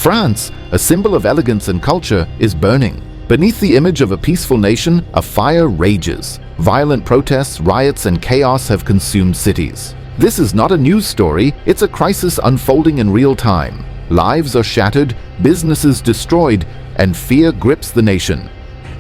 France, a symbol of elegance and culture, is burning. Beneath the image of a peaceful nation, a fire rages. Violent protests, riots, and chaos have consumed cities. This is not a news story, it's a crisis unfolding in real time. Lives are shattered, businesses destroyed, and fear grips the nation.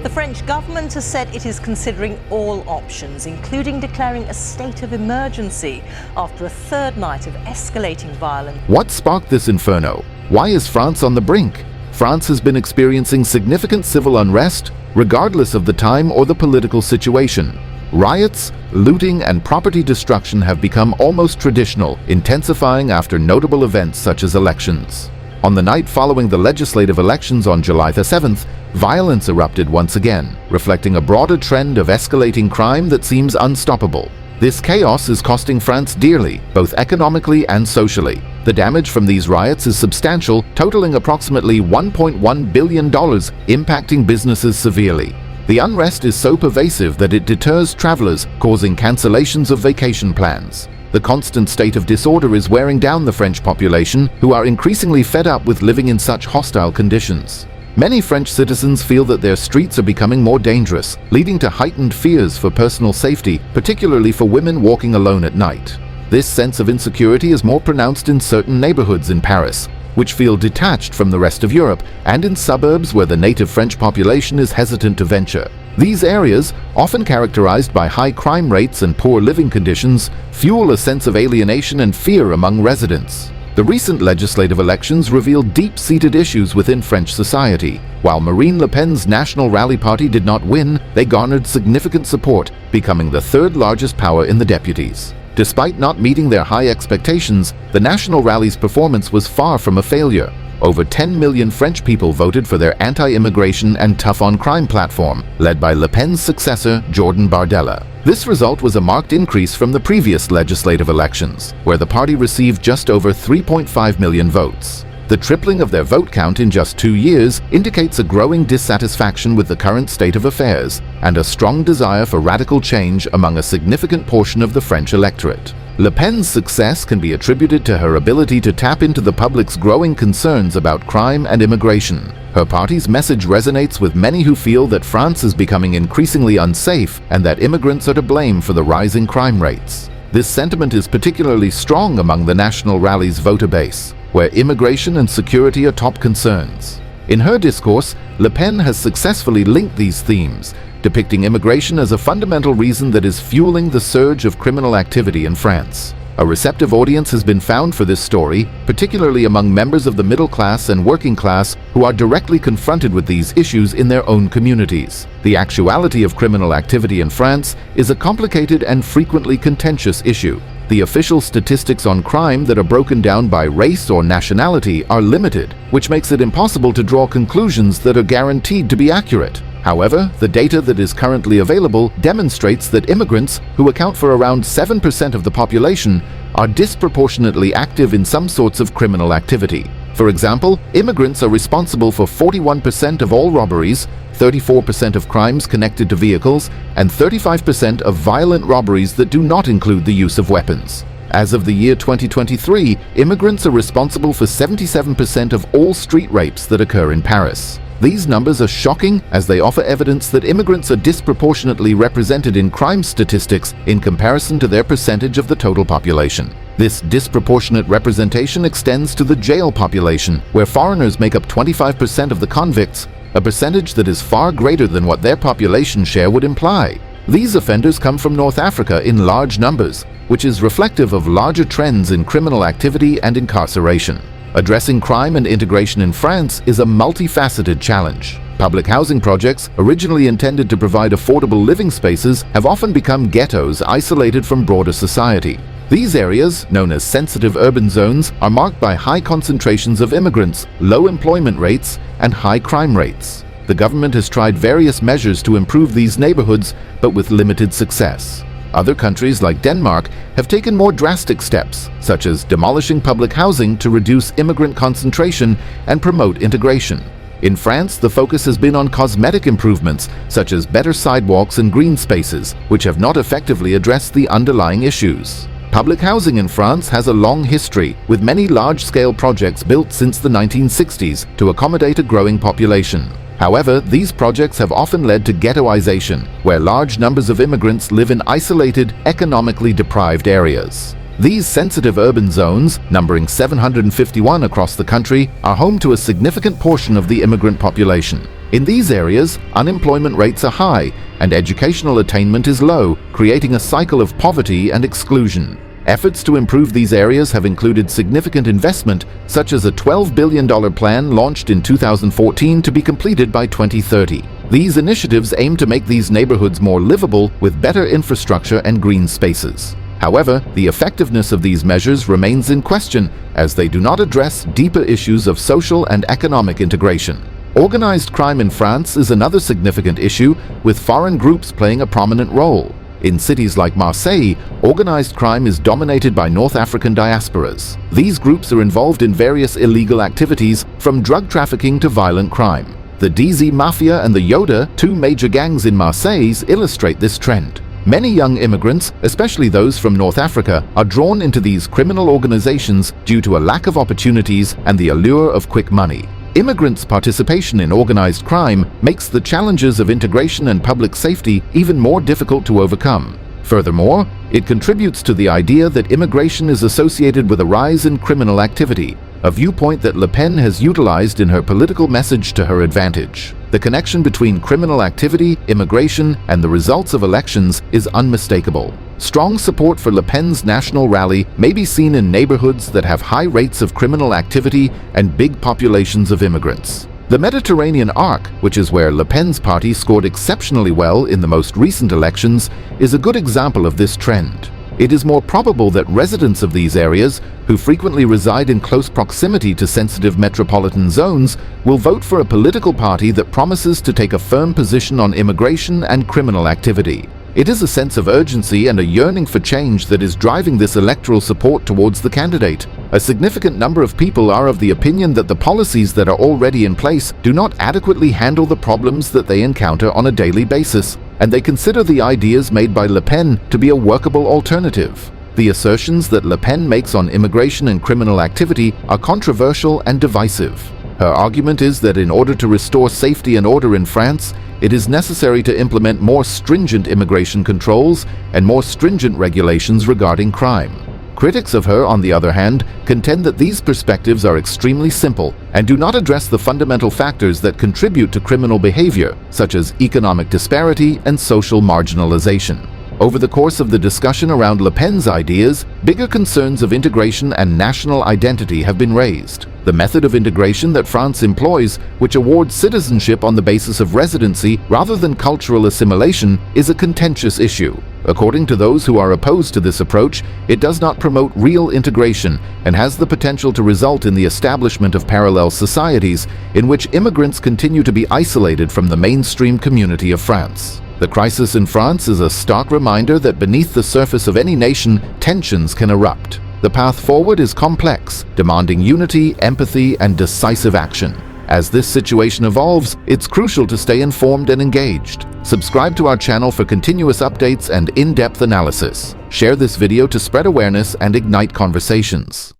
The French government has said it is considering all options, including declaring a state of emergency after a third night of escalating violence. What sparked this inferno? Why is France on the brink? France has been experiencing significant civil unrest, regardless of the time or the political situation. Riots, looting, and property destruction have become almost traditional, intensifying after notable events such as elections. On the night following the legislative elections on July the 7th, violence erupted once again, reflecting a broader trend of escalating crime that seems unstoppable. This chaos is costing France dearly, both economically and socially. The damage from these riots is substantial, totaling approximately $1.1 billion, impacting businesses severely. The unrest is so pervasive that it deters travelers, causing cancellations of vacation plans. The constant state of disorder is wearing down the French population, who are increasingly fed up with living in such hostile conditions. Many French citizens feel that their streets are becoming more dangerous, leading to heightened fears for personal safety, particularly for women walking alone at night. This sense of insecurity is more pronounced in certain neighborhoods in Paris, which feel detached from the rest of Europe, and in suburbs where the native French population is hesitant to venture. These areas, often characterized by high crime rates and poor living conditions, fuel a sense of alienation and fear among residents. The recent legislative elections revealed deep-seated issues within French society. While Marine Le Pen's National Rally Party did not win, they garnered significant support, becoming the third largest power in the deputies. Despite not meeting their high expectations, the National Rally's performance was far from a failure. Over 10 million French people voted for their anti-immigration and tough-on-crime platform, led by Le Pen's successor, Jordan Bardella. This result was a marked increase from the previous legislative elections, where the party received just over 3.5 million votes. The tripling of their vote count in just 2 years indicates a growing dissatisfaction with the current state of affairs and a strong desire for radical change among a significant portion of the French electorate. Le Pen's success can be attributed to her ability to tap into the public's growing concerns about crime and immigration. Her party's message resonates with many who feel that France is becoming increasingly unsafe and that immigrants are to blame for the rising crime rates. This sentiment is particularly strong among the National Rally's voter base, where immigration and security are top concerns. In her discourse, Le Pen has successfully linked these themes, depicting immigration as a fundamental reason that is fueling the surge of criminal activity in France. A receptive audience has been found for this story, particularly among members of the middle class and working class who are directly confronted with these issues in their own communities. The actuality of criminal activity in France is a complicated and frequently contentious issue. The official statistics on crime that are broken down by race or nationality are limited, which makes it impossible to draw conclusions that are guaranteed to be accurate. However, the data that is currently available demonstrates that immigrants, who account for around 7% of the population, are disproportionately active in some sorts of criminal activity. For example, immigrants are responsible for 41% of all robberies, 34% of crimes connected to vehicles, and 35% of violent robberies that do not include the use of weapons. As of the year 2023, immigrants are responsible for 77% of all street rapes that occur in Paris. These numbers are shocking as they offer evidence that immigrants are disproportionately represented in crime statistics in comparison to their percentage of the total population. This disproportionate representation extends to the jail population, where foreigners make up 25% of the convicts, a percentage that is far greater than what their population share would imply. These offenders come from North Africa in large numbers, which is reflective of larger trends in criminal activity and incarceration. Addressing crime and integration in France is a multifaceted challenge. Public housing projects, originally intended to provide affordable living spaces, have often become ghettos isolated from broader society. These areas, known as sensitive urban zones, are marked by high concentrations of immigrants, low employment rates, and high crime rates. The government has tried various measures to improve these neighborhoods, but with limited success. Other countries like Denmark have taken more drastic steps, such as demolishing public housing to reduce immigrant concentration and promote integration. In France, the focus has been on cosmetic improvements, such as better sidewalks and green spaces, which have not effectively addressed the underlying issues. Public housing in France has a long history, with many large-scale projects built since the 1960s to accommodate a growing population. However, these projects have often led to ghettoization, where large numbers of immigrants live in isolated, economically deprived areas. These sensitive urban zones, numbering 751 across the country, are home to a significant portion of the immigrant population. In these areas, unemployment rates are high and educational attainment is low, creating a cycle of poverty and exclusion. Efforts to improve these areas have included significant investment, such as a $12 billion plan launched in 2014 to be completed by 2030. These initiatives aim to make these neighborhoods more livable with better infrastructure and green spaces. However, the effectiveness of these measures remains in question, as they do not address deeper issues of social and economic integration. Organized crime in France is another significant issue, with foreign groups playing a prominent role. In cities like Marseille, organized crime is dominated by North African diasporas. These groups are involved in various illegal activities, from drug trafficking to violent crime. The DZ Mafia and the Yoda, two major gangs in Marseille, illustrate this trend. Many young immigrants, especially those from North Africa, are drawn into these criminal organizations due to a lack of opportunities and the allure of quick money. Immigrants' participation in organized crime makes the challenges of integration and public safety even more difficult to overcome. Furthermore, it contributes to the idea that immigration is associated with a rise in criminal activity, a viewpoint that Le Pen has utilized in her political message to her advantage. The connection between criminal activity, immigration, and the results of elections is unmistakable. Strong support for Le Pen's national rally may be seen in neighborhoods that have high rates of criminal activity and big populations of immigrants. The Mediterranean arc, which is where Le Pen's party scored exceptionally well in the most recent elections, is a good example of this trend. It is more probable that residents of these areas, who frequently reside in close proximity to sensitive metropolitan zones, will vote for a political party that promises to take a firm position on immigration and criminal activity. It is a sense of urgency and a yearning for change that is driving this electoral support towards the candidate. A significant number of people are of the opinion that the policies that are already in place do not adequately handle the problems that they encounter on a daily basis, and they consider the ideas made by Le Pen to be a workable alternative. The assertions that Le Pen makes on immigration and criminal activity are controversial and divisive. Her argument is that in order to restore safety and order in France, it is necessary to implement more stringent immigration controls and more stringent regulations regarding crime. Critics of her, on the other hand, contend that these perspectives are extremely simple and do not address the fundamental factors that contribute to criminal behavior, such as economic disparity and social marginalization. Over the course of the discussion around Le Pen's ideas, bigger concerns of integration and national identity have been raised. The method of integration that France employs, which awards citizenship on the basis of residency rather than cultural assimilation, is a contentious issue. According to those who are opposed to this approach, it does not promote real integration and has the potential to result in the establishment of parallel societies in which immigrants continue to be isolated from the mainstream community of France. The crisis in France is a stark reminder that beneath the surface of any nation, tensions can erupt. The path forward is complex, demanding unity, empathy, and decisive action. As this situation evolves, it's crucial to stay informed and engaged. Subscribe to our channel for continuous updates and in-depth analysis. Share this video to spread awareness and ignite conversations.